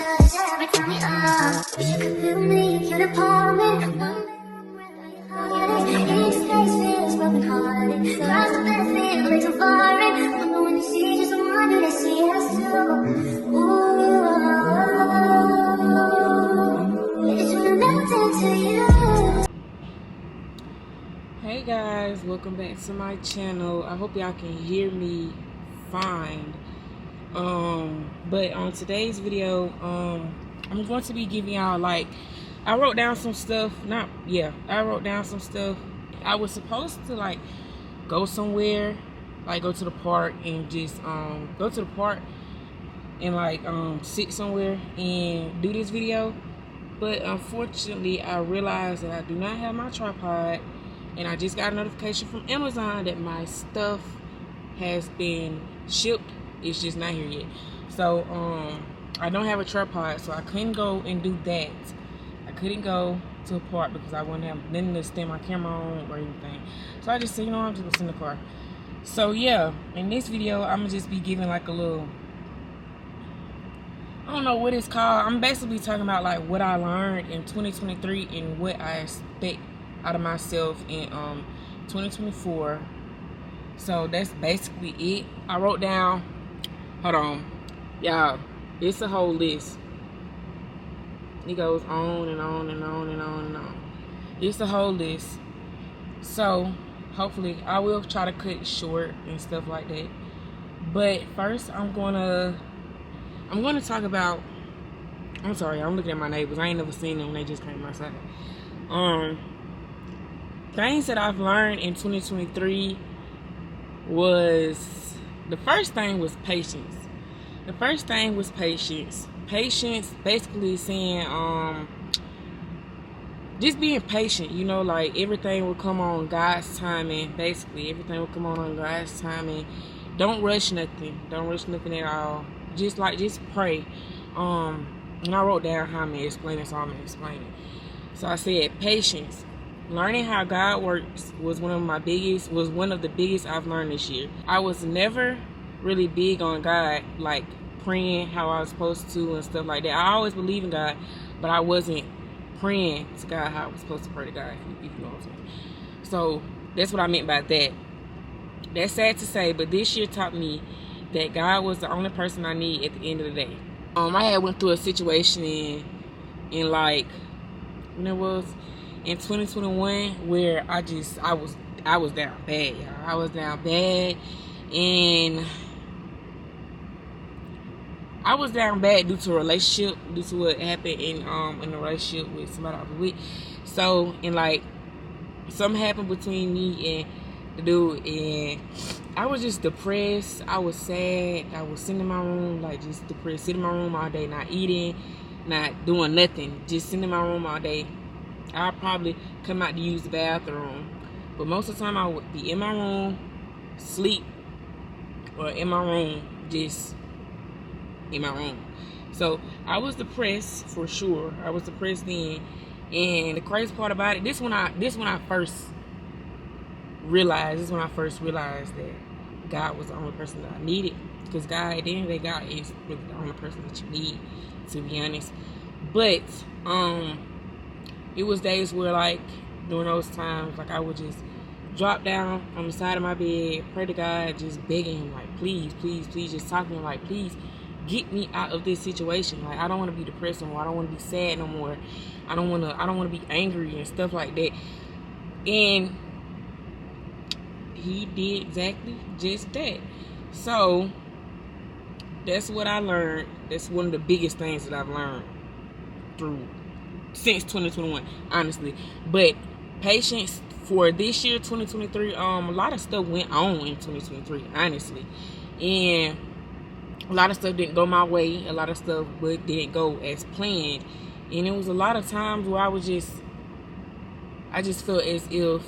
Hey guys, welcome back to my channel. I hope y'all can hear me fine. But on today's video, I'm going to be giving y'all, like, I wrote down some stuff. I wrote down some stuff. I was supposed to like go somewhere, like go to the park and just go to the park and like sit somewhere and do this video. But unfortunately, I realized that I do not have my tripod. And I just got a notification from Amazon that my stuff has been shipped. It's just not here yet. So I don't have a tripod, so I couldn't go and do that. I couldn't go to a park because I wouldn't have nothing to stand my camera on or anything. So I just said, you know, I'm just gonna sit in the car. So yeah, in this video, I'm gonna just be giving like a little, I don't know what it's called. I'm basically talking about like what I learned in 2023 and what I expect out of myself in 2024. So that's basically it. I wrote down, hold on, y'all, it's a whole list. It goes on and on and on and on and on. It's a whole list. So hopefully I will try to cut it short and stuff like that. But first I'm gonna talk about, I'm sorry, I'm looking at my neighbors. I ain't never seen them when they just came outside. Things that I've learned in 2023 was, the first thing was patience. The first thing was patience. Patience, basically saying, just being patient, you know, like everything will come on God's timing. Basically, everything will come on God's timing. Don't rush nothing. Don't rush nothing at all. Just pray. And I wrote down how I'm gonna explain it, so I'm gonna explain it. So I said patience. Learning how God works was one of the biggest I've learned this year. I was never really big on God, like praying how I was supposed to and stuff like that. I always believe in God, but I wasn't praying to God how I was supposed to pray to God, if you know what I'm saying. So that's what I meant by that. That's sad to say, but this year taught me that God was the only person I need at the end of the day. I had went through a situation in like, when it was in 2021, where I was down bad, y'all. I was down bad, and I was down bad due to a relationship, due to what happened in a relationship with somebody I was with. So, and like, something happened between me and the dude, and I was just depressed. I was sad. I was sitting in my room, like just depressed, sitting in my room all day, not eating, not doing nothing, just sitting in my room all day. I'll probably come out to use the bathroom, but most of the time I would be in my room, sleep, or in my room, just in my room. So I was depressed for sure. I was depressed then, and the crazy part about it, this when I first realized that God was the only person that I needed, because God, at the end of the day, God is really the only person that you need, to be honest. But it was days where, like, during those times, like, I would just drop down on the side of my bed, pray to God, just begging him, like, please, please, please, just talking to him, like, please get me out of this situation. Like, I don't want to be depressed no more. I don't want to be sad no more. I don't want to be angry and stuff like that. And he did exactly just that. So that's what I learned. That's one of the biggest things that I've learned since 2021, honestly. But patience for this year, 2023, a lot of stuff went on in 2023, honestly, and a lot of stuff didn't go my way. A lot of stuff didn't go as planned, and it was a lot of times where I just felt as if,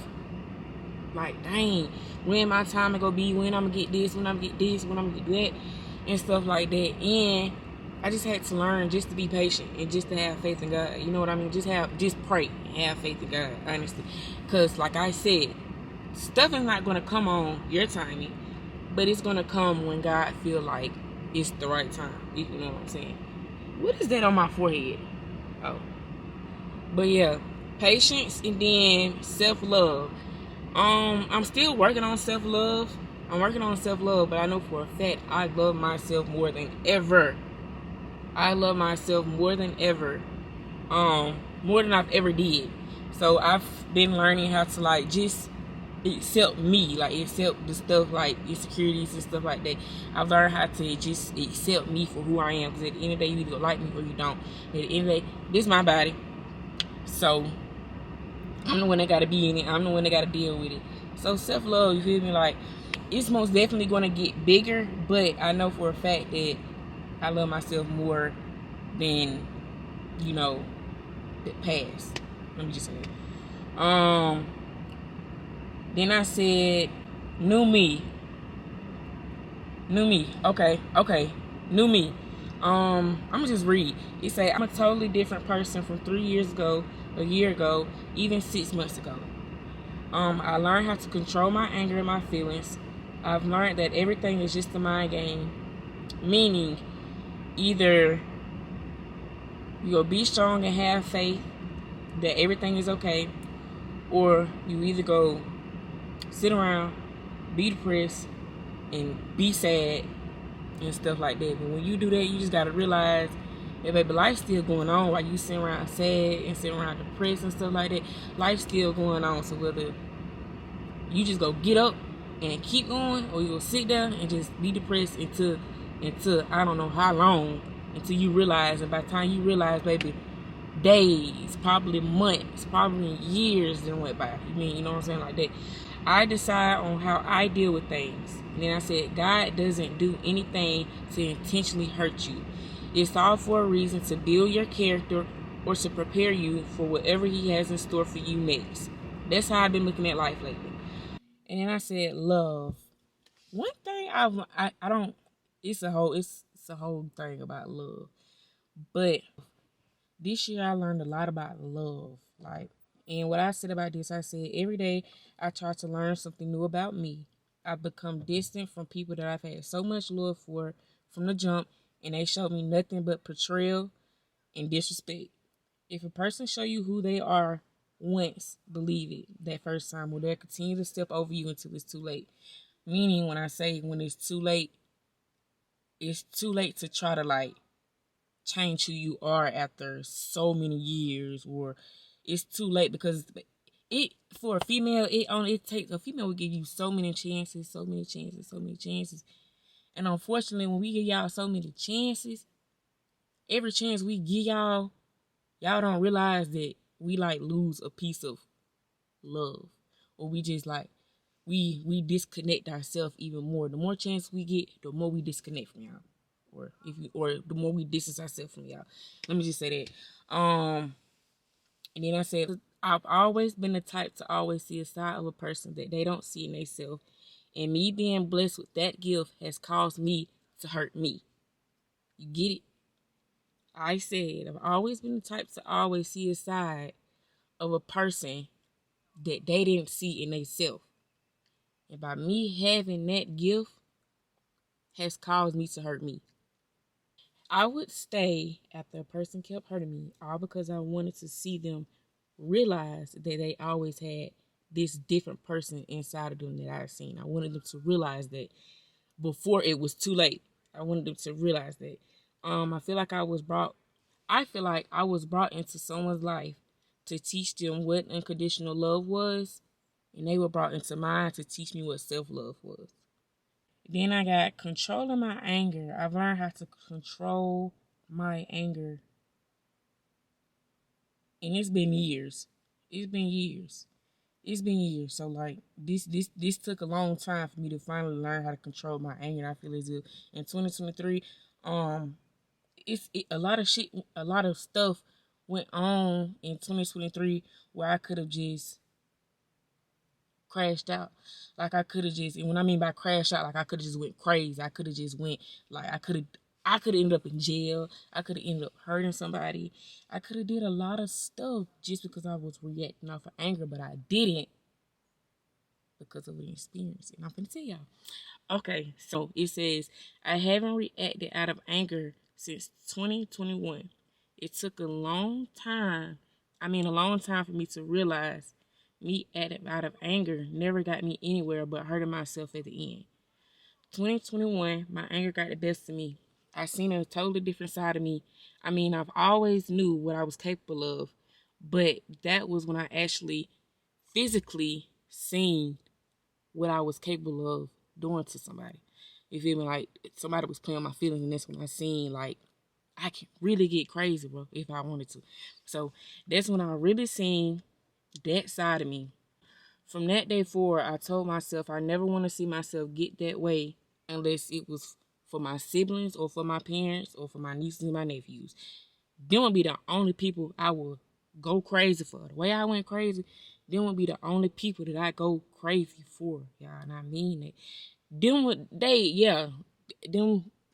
like, dang, when my time gonna be, when I'm gonna get this, when I'm gonna get this, when I'm gonna get that, and stuff like that. And I just had to learn just to be patient and just to have faith in God. You know what I mean? Just pray and have faith in God, honestly. Because like I said, stuff is not going to come on your timing, but it's going to come when God feel like it's the right time. You know what I'm saying? What is that on my forehead? Oh, but yeah, patience and then self-love. I'm still working on self-love. I'm working on self-love, but I know for a fact I love myself more than ever. I love myself more than ever. More than I've ever did. So I've been learning how to like just accept me, like accept the stuff like insecurities and stuff like that. I've learned how to just accept me for who I am. Because at the end of the day, you either like me or you don't. At the end of the day, this is my body. So I'm the one that gotta be in it. I'm the one that gotta deal with it. So self-love, you feel me? Like, it's most definitely gonna get bigger, but I know for a fact that I love myself more than, you know, the past. Let me just say that. Then I said, new me. New me. Okay. New me. I'm gonna just read. It say, I'm a totally different person from 3 years ago, a year ago, even 6 months ago. I learned how to control my anger and my feelings. I've learned that everything is just a mind game. Meaning, either you'll be strong and have faith that everything is okay, or you either go sit around, be depressed, and be sad and stuff like that. But when you do that, you just gotta realize that baby, life's still going on while you sitting around sad and sitting around depressed and stuff like that. Life's still going on. So whether you just go get up and keep going, or you will sit there and just be depressed until I don't know how long, until you realize, and by the time you realize, baby, days, probably months, probably years then went by. You know what I'm saying? Like that. I decide on how I deal with things. And then I said, God doesn't do anything to intentionally hurt you. It's all for a reason, to build your character or to prepare you for whatever He has in store for you next. That's how I've been looking at life lately. And then I said, love. One thing I don't. It's a whole thing about love. But this year I learned a lot about love. Like, and what I said about this, I said every day I try to learn something new about me. I've become distant from people that I've had so much love for from the jump, and they showed me nothing but betrayal and disrespect. If a person show you who they are once, believe it that first time, will they continue to step over you until it's too late. Meaning, when I say when it's too late to try to like change who you are after so many years, or it's too late because it for a female, it takes a female will give you so many chances, so many chances, so many chances. And unfortunately, when we give y'all so many chances, every chance we give y'all don't realize that we like lose a piece of love, or we just like we disconnect ourselves even more. The more chance we get, the more we disconnect from y'all, or the more we distance ourselves from y'all. Let me just say that. And then I said, I've always been the type to always see a side of a person that they don't see in themselves, and me being blessed with that gift has caused me to hurt me. You get it? I said I've always been the type to always see a side of a person that they didn't see in themselves. And by me having that gift has caused me to hurt me. I would stay after a person kept hurting me, all because I wanted to see them realize that they always had this different person inside of them that I've seen. I wanted them to realize that before it was too late. I wanted them to realize that. I feel like I was brought into someone's life to teach them what unconditional love was, and they were brought into mine to teach me what self-love was. Then I got controlling my anger. I've learned how to control my anger. And it's been years. It's been years. It's been years. So like this took a long time for me to finally learn how to control my anger. I feel as if in 2023, um, a lot of stuff went on in 2023 where I could have just crashed out. Like I could have just, and when I mean by crash out, like I could have just went crazy. I could have just went, like I could have ended up in jail. I could have ended up hurting somebody. I could have did a lot of stuff just because I was reacting off of anger, but I didn't because of an experience. And I'm gonna tell y'all. Okay, so it says I haven't reacted out of anger since 2021. It took a long time. A long time for me to realize me acting out of anger never got me anywhere but hurting myself at the end. 2021, my anger got the best of me. I seen a totally different side of me. I've always knew what I was capable of, but that was when I actually physically seen what I was capable of doing to somebody. You feel me? Like somebody was playing my feelings, and that's when I seen like I can really get crazy, bro, if I wanted to. So that's when I really seen that side of me. From that day forward, I told myself I never want to see myself get that way unless it was for my siblings or for my parents or for my nieces and my nephews. Them would be the only people I would go crazy for. The way I went crazy, them would be the only people that I go crazy for, y'all. And I mean it. Them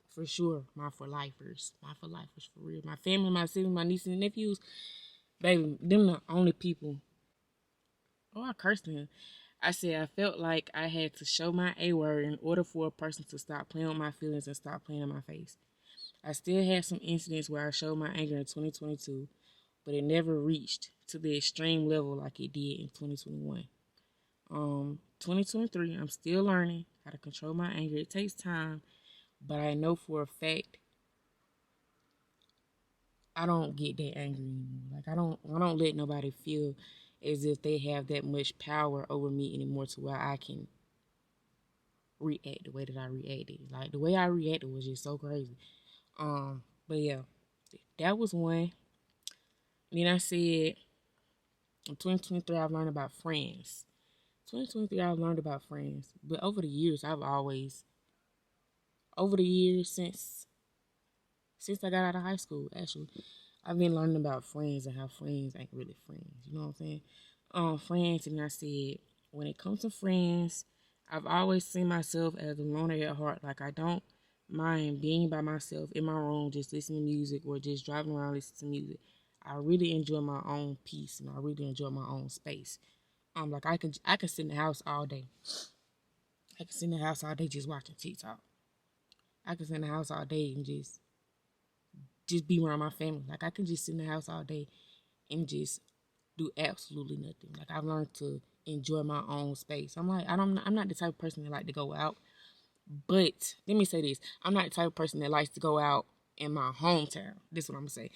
for sure, my for lifers. My for lifers for real. My family, my siblings, my nieces and nephews, baby, them the only people. Oh, I cursed him. I said I felt like I had to show my A word in order for a person to stop playing with my feelings and stop playing in my face. I still had some incidents where I showed my anger in 2022, but it never reached to the extreme level like it did in 2021. 2023, I'm still learning how to control my anger. It takes time, but I know for a fact I don't get that angry anymore. Like I don't let nobody feel as if they have that much power over me anymore to where I can react the way that I reacted. Like the way I reacted was just so crazy. But yeah, that was one. Then I said in 2023 I've learned about friends. 2023 I've learned about friends, but over the years since I got out of high school, actually, I've been learning about friends and how friends ain't really friends. You know what I'm saying? Friends, and I said when it comes to friends, I've always seen myself as a loner at heart. Like I don't mind being by myself in my room, just listening to music or just driving around listening to music. I really enjoy my own peace and I really enjoy my own space. Like I can sit in the house all day. I can sit in the house all day just watching TikTok. I can sit in the house all day and just be around my family. Like I can just sit in the house all day and just do absolutely nothing. Like I've learned to enjoy my own space. I'm not the type of person that like to go out. But let me say this: I'm not the type of person that likes to go out in my hometown. This is what I'm gonna say.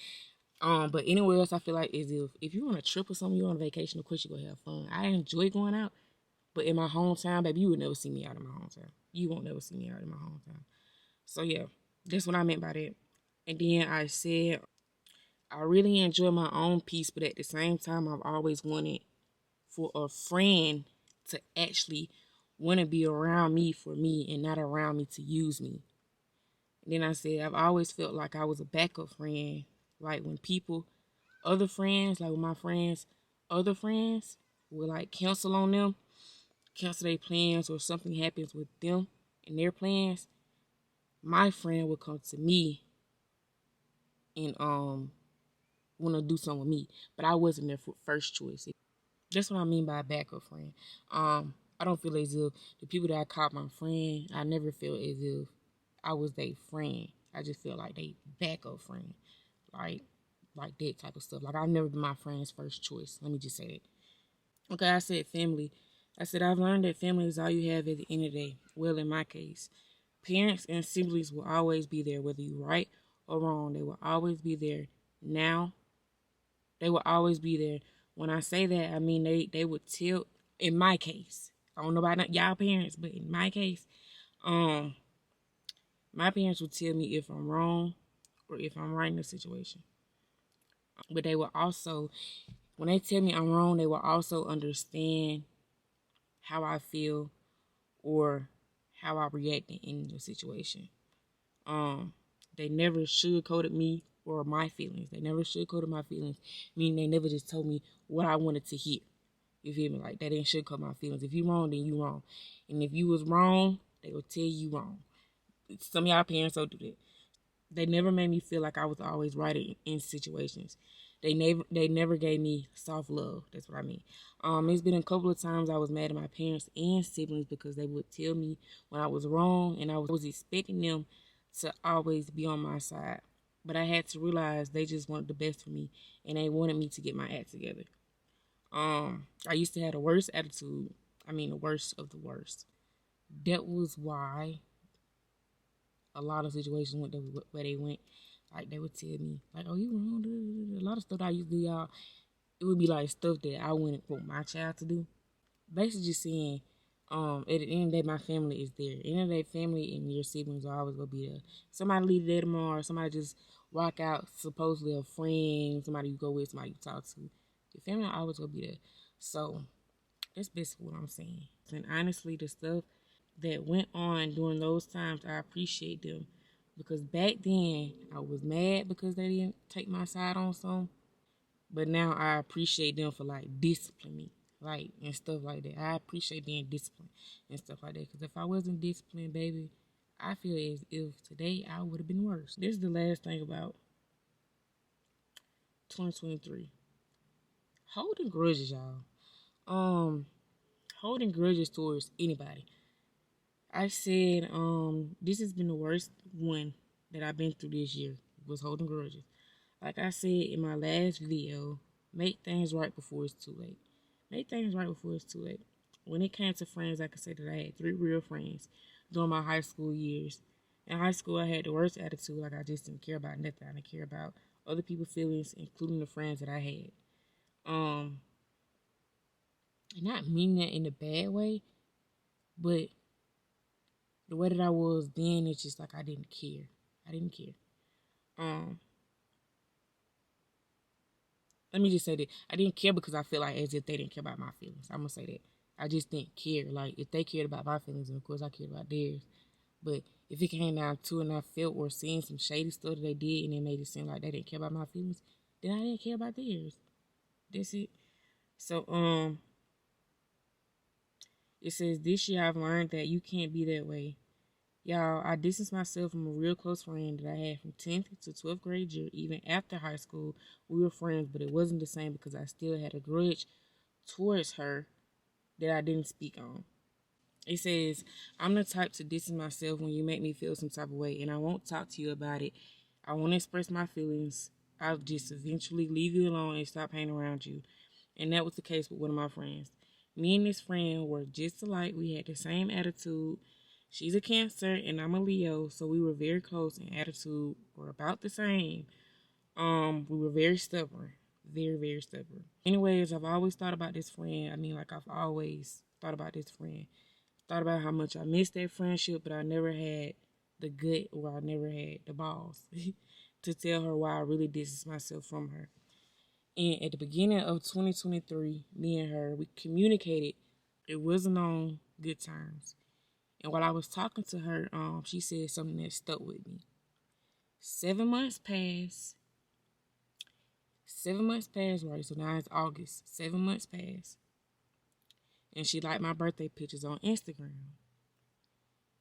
But anywhere else, I feel like is if you're on a trip or something, you're on a vacation, of course you gonna have fun. I enjoy going out, but in my hometown, baby, you would never see me out in my hometown. You won't never see me out in my hometown. So yeah, that's what I meant by that. And then I said I really enjoy my own peace, but at the same time, I've always wanted for a friend to actually want to be around me for me and not around me to use me. And then I said I've always felt like I was a backup friend. Like when people, other friends, like with my friends, other friends will like cancel on them, cancel their plans, or something happens with them and their plans. My friend would come to me and want to do something with me, but I wasn't their first choice. That's what I mean by a backup friend. I don't feel as if the people that I called my friend, I never feel as if I was their friend. I just feel like they backup friend, like like that type of stuff. Like I've never been my friend's first choice. Let me just say that. Okay, I said family. I said I've learned that family is all you have at the end of the day. Well, in my case, parents and siblings will always be there, whether you're right or wrong. They will always be there. Now, they will always be there. When I say that, I mean they would tell. In my case, I don't know about y'all parents, but in my case, um, my parents would tell me if I'm wrong or if I'm right in the situation. But they will also, when they tell me I'm wrong, they will also understand how I feel or how I reacted in the situation. Um, they never sugarcoated me or my feelings. They never sugarcoated my feelings. Meaning they never just told me what I wanted to hear. You feel me? Like they didn't sugarcoat my feelings. If you wrong, then you wrong. And if you was wrong, they would tell you wrong. Some of y'all parents don't do that. They never made me feel like I was always right in situations. They never gave me soft love. That's what I mean. It's been a couple of times I was mad at my parents and siblings because they would tell me when I was wrong, and I was expecting them to always be on my side. But I had to realize they just wanted the best for me, and they wanted me to get my act together. I used to have the worst attitude. I mean, the worst of the worst. That was why a lot of situations went the way they went. Like, they would tell me, like, "Oh, you wrong." A lot of stuff that I used to do, y'all, it would be like stuff that I wouldn't want my child to do. Basically, just saying, at the end of the day, my family is there. At the end of the day, family and your siblings are always gonna be there. Somebody leave there tomorrow, somebody just walk out, supposedly a friend, somebody you go with, somebody you talk to. Your family are always gonna be there. So that's basically what I'm saying. And honestly, the stuff that went on during those times, I appreciate them. Because back then, I was mad because they didn't take my side on some. But now I appreciate them for like disciplining me, like, and stuff like that. I appreciate being disciplined and stuff like that. Because if I wasn't disciplined, baby, I feel as if today I would have been worse. This is the last thing about 2023. Holding grudges, y'all. Um, Holding grudges towards anybody. I said, this has been the worst one that I've been through this year, was holding grudges. Like I said in my last video, make things right before it's too late. Make things right before it's too late. When it came to friends, I could say that I had 3 real friends during my high school years. In high school, I had the worst attitude. Like, I just didn't care about nothing. I didn't care about other people's feelings, including the friends that I had. And not mean that in a bad way, but the way that I was then, it's just like I didn't care. I didn't care. Um, Let me just say that I didn't care because I feel like as if they didn't care about my feelings. I'm gonna say that I just didn't care. Like, if they cared about my feelings, and of course I cared about theirs. But if it came down to it and I felt or seen some shady stuff that they did and it made it seem like they didn't care about my feelings, then I didn't care about theirs. That's it. So it says this year I've learned that you can't be that way. Y'all, I distanced myself from a real close friend that I had from 10th to 12th grade year. Even after high school, we were friends, but it wasn't the same because I still had a grudge towards her that I didn't speak on. It says, I'm the type to distance myself when you make me feel some type of way, and I won't talk to you about it. I won't express my feelings. I'll just eventually leave you alone and stop hanging around you. And that was the case with one of my friends. Me and this friend were just alike. We had the same attitude. She's a Cancer and I'm a Leo, so we were very close in attitude. We're about the same. We were very stubborn. Very, very stubborn. Anyways, I've always thought about this friend. I mean, like, I've always thought about this friend. Thought about how much I missed that friendship, but I never had the gut, or I never had the balls to tell her why I really distanced myself from her. And at the beginning of 2023, me and her, we communicated. It wasn't on good terms. And while I was talking to her, she said something that stuck with me. 7 months passed. 7 months passed, right? So now it's August. 7 months passed. And she liked my birthday pictures on Instagram.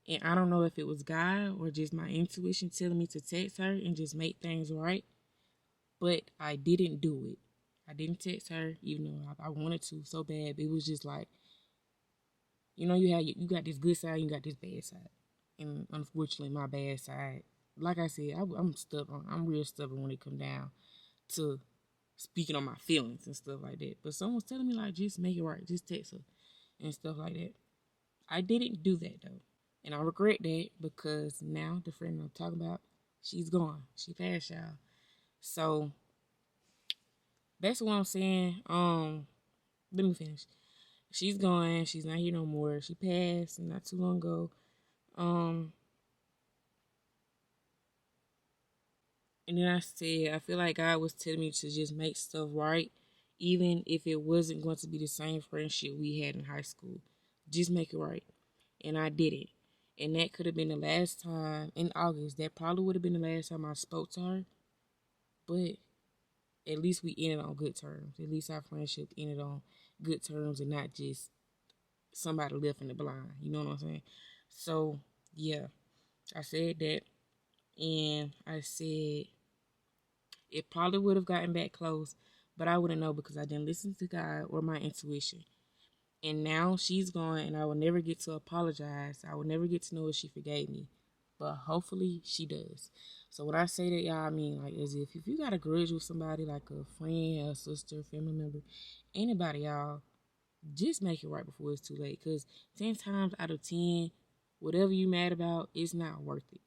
And I don't know if it was God or just my intuition telling me to text her and just make things right. But I didn't do it. I didn't text her, even though I wanted to so bad. But it was just like, you got this good side, you got this bad side. And unfortunately, my bad side, like I said, I'm stubborn. I'm real stubborn when it come down to speaking on my feelings and stuff like that. But someone's telling me, like, just make it right, just text her and stuff like that. I didn't do that though, and I regret that because now the friend I'm talking about, she's gone. She passed, y'all. So that's what I'm saying. Let me finish. She's gone. She's not here no more. She passed not too long ago. And then I said, I feel like God was telling me to just make stuff right, even if it wasn't going to be the same friendship we had in high school. Just make it right. And I did it. And that could have been the last time in August. That probably would have been the last time I spoke to her. But at least we ended on good terms. At least our friendship ended on good terms and not just somebody left in the blind. You know what I'm saying? So, yeah, I said that. And I said it probably would have gotten back close, but I wouldn't know because I didn't listen to God or my intuition. And now she's gone, and I will never get to apologize. I will never get to know if she forgave me. But hopefully she does. So when I say that, y'all, I mean like as if you got a grudge with somebody, like a friend, a sister, family member, anybody, y'all, just make it right before it's too late. Cause 10 times out of 10, whatever you mad about, it's not worth it.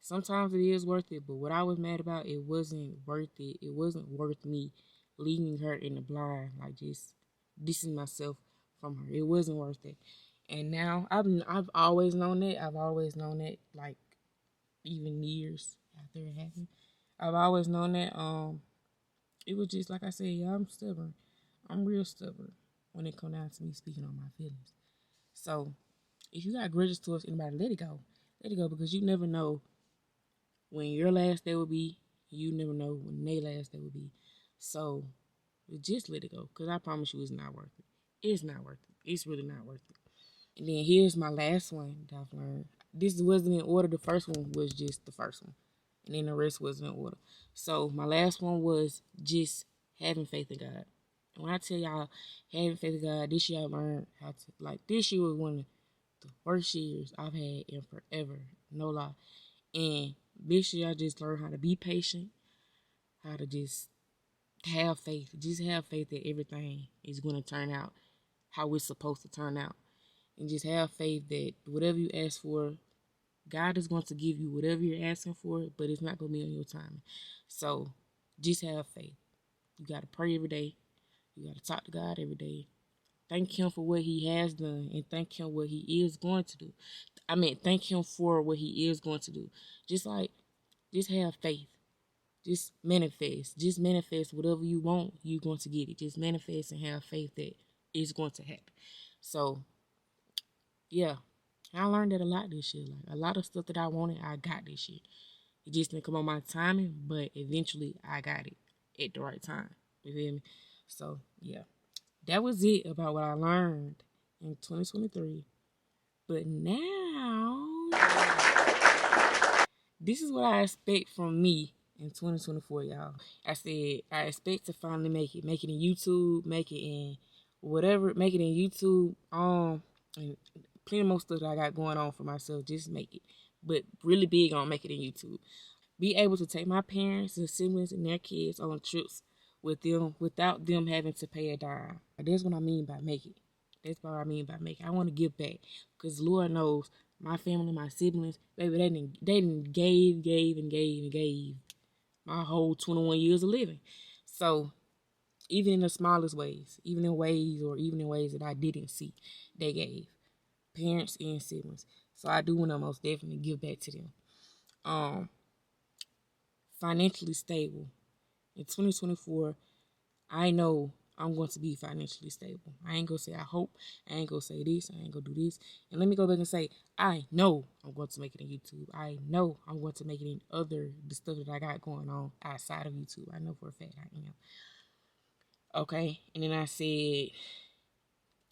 Sometimes it is worth it, but what I was mad about, it wasn't worth it. It wasn't worth me leaving her in the blind, like just dissing myself from her. It wasn't worth it. And now I've always known that. I've always known that, like even years after it happened. I've always known that. It was just like I said, yeah, I'm stubborn. I'm real stubborn when it comes down to me speaking on my feelings. So if you got grudges towards anybody, let it go. Let it go because you never know when your last day will be. You never know when their last day will be. So just let it go because I promise you it's not worth it. It's not worth it. It's really not worth it. And then here's my last one that I've learned. This wasn't in order. The first one was just the first one. And then the rest wasn't in order. So my last one was just having faith in God. And when I tell y'all having faith in God, this year I learned how to, like, this year was one of the worst years I've had in forever. No lie. And this year I just learned how to be patient, how to just have faith. Just have faith that everything is going to turn out how it's supposed to turn out. And just have faith that whatever you ask for, God is going to give you whatever you're asking for, but it's not going to be on your timing. So just have faith. You got to pray every day. You got to talk to God every day. Thank Him for what He has done and thank Him what He is going to do. I mean, thank Him for what He is going to do. Just like, just have faith. Just manifest. Just manifest whatever you want, you're going to get it. Just manifest and have faith that it's going to happen. So, yeah. I learned that a lot this year. Like, a lot of stuff that I wanted, I got this year. It just didn't come on my timing, but eventually I got it at the right time. You feel me? So, yeah. That was it about what I learned in 2023. But now, this is what I expect from me in 2024, y'all. I said I expect to finally make it in YouTube, make it in whatever, make it in YouTube, and plenty more stuff that I got going on for myself. Just make it, but really big on make it in YouTube. Be able to take my parents and siblings and their kids on trips with them without them having to pay a dime. That's what I mean by make it. That's what I mean by make it. I want to give back because Lord knows my family, my siblings, baby, they didn't gave my whole 21 years of living. So even in the smallest ways, even in ways that I didn't see, they gave parents and siblings. So I do want to most definitely give back to them. Um, Financially stable in 2024. I know I'm going to be financially stable. I ain't gonna say I hope. I ain't gonna say this. I ain't gonna do this. And let me go back and say, I know I'm going to make it in YouTube. I know I'm going to make it in the stuff that I got going on outside of YouTube. I know for a fact I am. Okay. And then I said,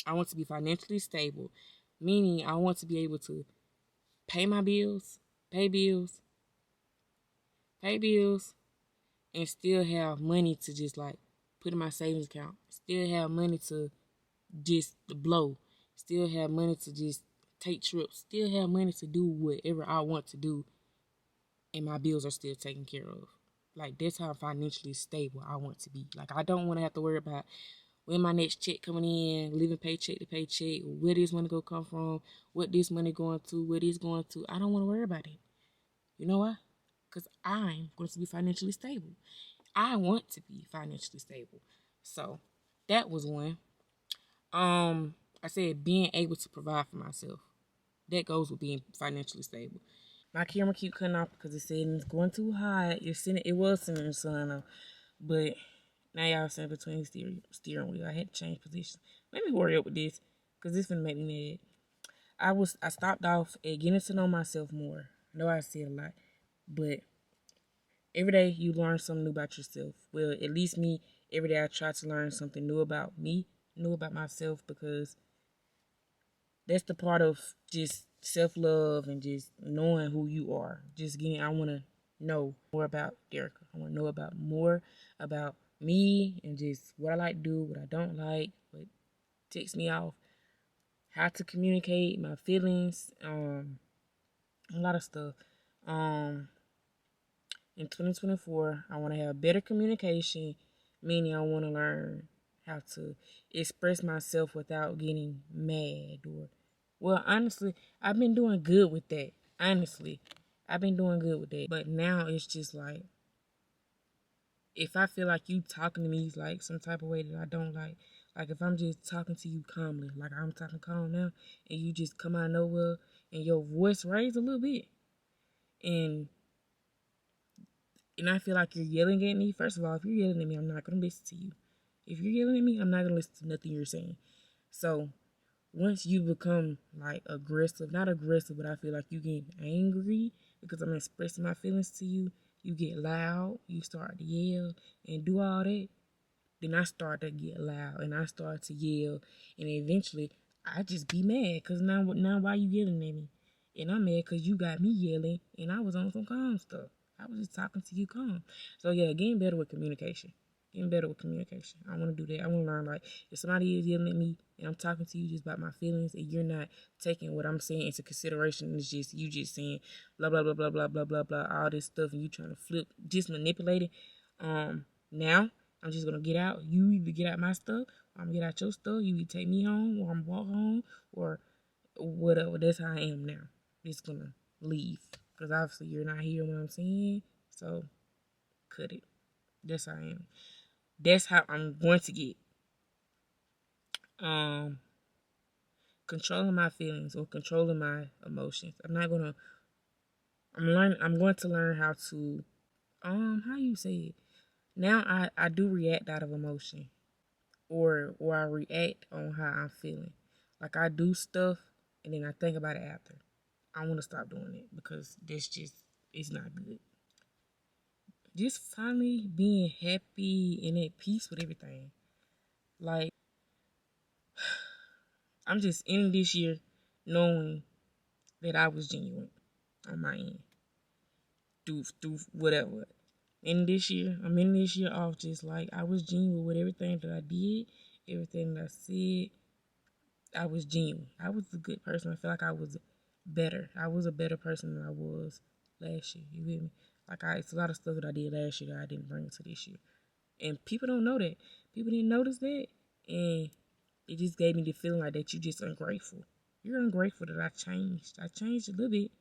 I want to be financially stable, meaning I want to be able to pay my bills, pay bills, pay bills, and still have money to just like put in my savings account. Still have money to just blow. Still have money to just take trips. Still have money to do whatever I want to do, and my bills are still taken care of. Like that's how financially stable I want to be. Like I don't want to have to worry about when my next check coming in, living paycheck to paycheck, where this money gonna come from, what this money going to, where this going to. I don't want to worry about it. You know why? Because I'm going to be financially stable. I want to be financially stable. So that was one. I said being able to provide for myself. That goes with being financially stable. My camera keep cutting off because it said it's going too high. It was sitting in the sun, but now y'all sitting between the steering wheel. I had to change position. Let me hurry up with this because this finna make me mad. I stopped off at getting to know myself more. I know I said a lot, but every day you learn something new about yourself. Well, at least me, every day I try to learn something new about me, new about myself, because that's the part of just self-love and just knowing who you are. I want to know more about Derica. I want to know about more about me and just what I like to do, what I don't like, what ticks me off, how to communicate my feelings, a lot of stuff. In 2024, I want to have better communication, meaning I want to learn how to express myself without getting mad or, well, honestly, I've been doing good with that. Honestly, I've been doing good with that. But now it's just like, if I feel like you talking to me like some type of way that I don't like if I'm just talking to you calmly, like I'm talking calm now, and you just come out of nowhere and your voice raised a little bit, and I feel like you're yelling at me. First of all, if you're yelling at me, I'm not gonna listen to you. If you're yelling at me, I'm not gonna listen to nothing you're saying. So once you become like aggressive, not aggressive, but I feel like you get angry because I'm expressing my feelings to you, you get loud, you start to yell and do all that, then I start to get loud and I start to yell, and eventually I just be mad because now why you yelling at me? And I'm mad because you got me yelling and I was on some calm stuff. I was just talking to you calm. So yeah, getting better with communication. Getting better with communication. I want to do that. I want to learn, like, if somebody is yelling at me and I'm talking to you just about my feelings and you're not taking what I'm saying into consideration, it's just you just saying blah blah blah blah blah blah blah blah all this stuff and you trying to flip, just manipulate it. Now I'm just gonna get out. You either get out my stuff, or I'm gonna get out your stuff. You either take me home, or I'm walk home, or whatever. That's how I am now. Just gonna leave because obviously you're not hearing what I'm saying. So cut it. That's how I am. That's how I'm going to get. Controlling my feelings or controlling my emotions. I'm not gonna. I'm going to learn how to. How you say it? Now I do react out of emotion. Or I react on how I'm feeling. Like I do stuff and then I think about it after. I want to stop doing it because this just is not good. Just finally being happy and at peace with everything. Like I'm just ending this year knowing that I was genuine on my end. Through whatever. In this year, I'm in this year off just like I was genuine with everything that I did, everything that I said. I was genuine. I was a good person. I feel like I was better. I was a better person than I was last year. You feel me? It's a lot of stuff that I did last year that I didn't bring to this year, and people don't know that. People didn't notice that, and it just gave me the feeling like that you just ungrateful. You're ungrateful that I changed. I changed a little bit.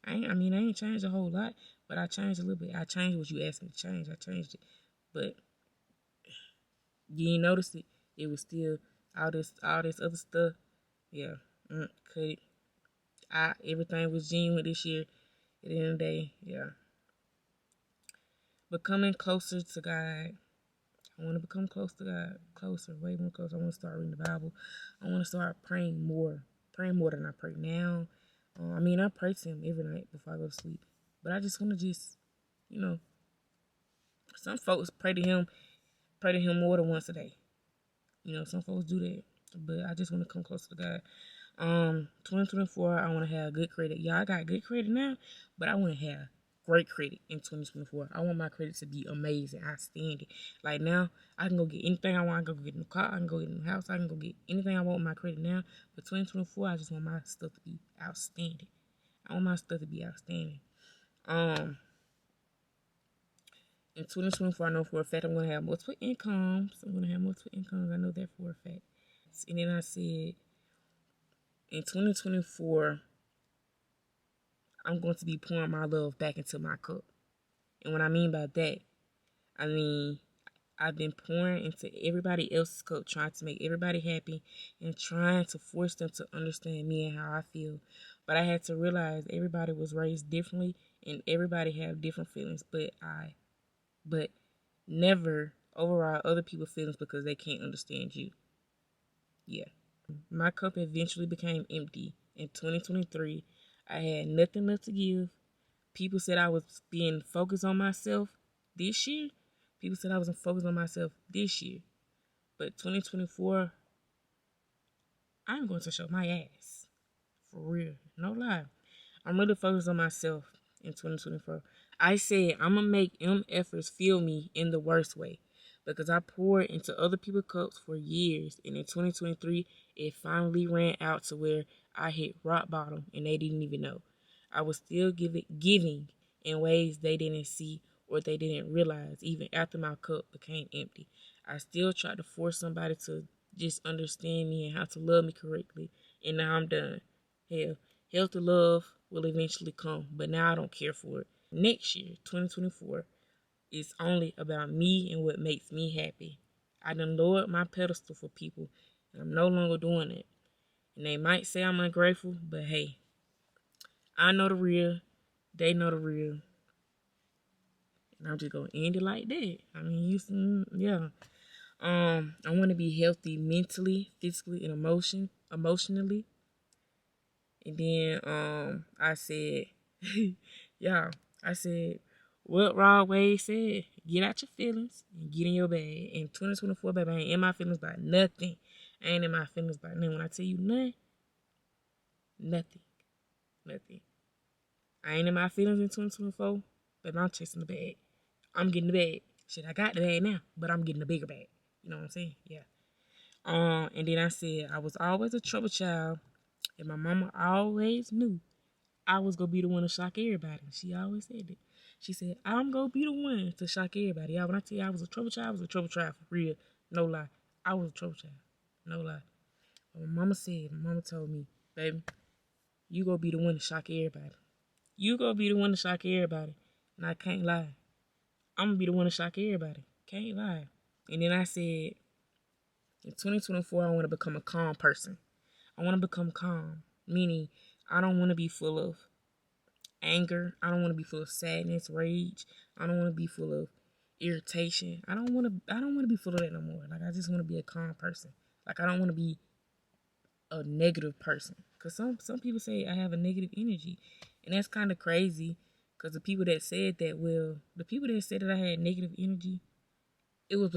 I mean, I ain't changed a whole lot, but I changed a little bit. I changed what you asked me to change. I changed it, but you ain't noticed it. It was still all this other stuff. Yeah, cut it. Everything was genuine this year. At the end of the day, yeah. Becoming closer to God. I want to become close to God, closer, way more closer. I want to start reading the Bible. I want to start praying more than I pray now. I pray to Him every night before I go to sleep, but I just want to you know, some folks pray to Him more than once a day. Some folks do that, but I just want to come closer to God. 2024, I want to have good credit. Yeah, I got good credit now, but I want to have great credit in 2024. I want my credit to be amazing, outstanding. Like now, I can go get anything I want. I can go get a new car. I can go get a new house. I can go get anything I want with my credit now. But 2024, I just want my stuff to be outstanding. I want my stuff to be outstanding. In 2024, I know for a fact I'm going to have multiple incomes. I'm going to have multiple incomes. I know that for a fact. And then I said, in 2024, I'm going to be pouring my love back into my cup. And what I mean by that, I mean, I've been pouring into everybody else's cup, trying to make everybody happy and trying to force them to understand me and how I feel. But I had to realize everybody was raised differently and everybody have different feelings. But never override other people's feelings because they can't understand you. Yeah. My cup eventually became empty. In 2023, I had nothing left to give. People said I was being focused on myself this year. People said I wasn't focused on myself this year. But 2024, I'm going to show my ass. For real. No lie. I'm really focused on myself in 2024. I said I'm going to make efforts feel me in the worst way. Because I poured into other people's cups for years. And in 2023, it finally ran out to where I hit rock bottom and they didn't even know. I was still giving in ways they didn't see or they didn't realize even after my cup became empty. I still tried to force somebody to just understand me and how to love me correctly, and now I'm done. Hell, healthy love will eventually come, but now I don't care for it. Next year, 2024, it's only about me and what makes me happy. I done lowered my pedestal for people, and I'm no longer doing it. And they might say I'm ungrateful, but hey, I know the real, they know the real, and I'm just gonna end it like that. I mean, yeah. I want to be healthy mentally, physically, and emotionally. And then I said, y'all, I said what Rod Wave said: get out your feelings and get in your bag. In 2024, baby, I ain't in my feelings about nothing. I ain't in my feelings about nothing. When I tell you nothing. I ain't in my feelings in 2024, but I'm chasing the bag. I'm getting the bag. Shit, I got the bag now, but I'm getting the bigger bag. You know what I'm saying? Yeah. And then I said I was always a trouble child, and my mama always knew I was gonna be the one to shock everybody. She always said that. She said, I'm gonna be the one to shock everybody. Y'all, when I tell you I was a trouble child, I was a trouble child for real. No lie. I was a trouble child. No lie. But my mama told me, baby, you gonna be the one to shock everybody. You gonna be the one to shock everybody. And I can't lie. I'm gonna be the one to shock everybody. Can't lie. And then I said, in 2024, I want to become a calm person. I want to become calm, meaning I don't want to be full of anger. I don't want to be full of sadness, rage. I don't want to be full of irritation. I don't want to be full of that no more. Like, I just want to be a calm person. Like, I don't want to be a negative person. Because some people say I have a negative energy. And that's kind of crazy. Because the people that said that I had negative energy, it was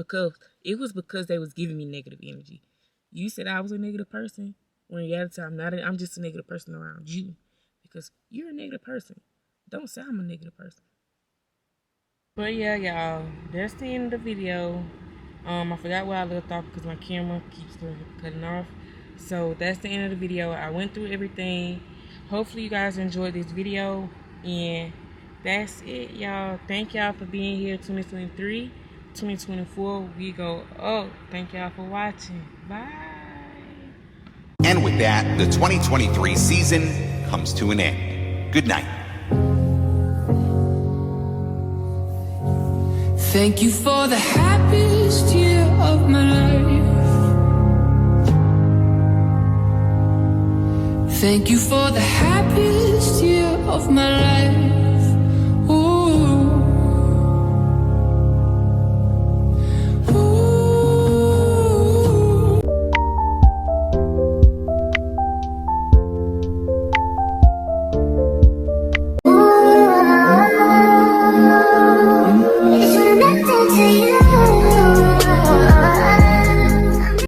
because they was giving me negative energy. You said I was a negative person, when in reality I'm just a negative person around you. Because you're a negative person. Don't say I'm a negative person. But yeah, y'all, that's the end of the video. I forgot where I left off because my camera keeps cutting off. So that's the end of the video. I went through everything. Hopefully you guys enjoyed this video. And that's it, y'all. Thank y'all for being here. 2023, 2024, we go up. Thank y'all for watching. Bye. And with that, the 2023 season comes to an end. Good night. Thank you for the happiest year of my life. Thank you for the happiest year of my life.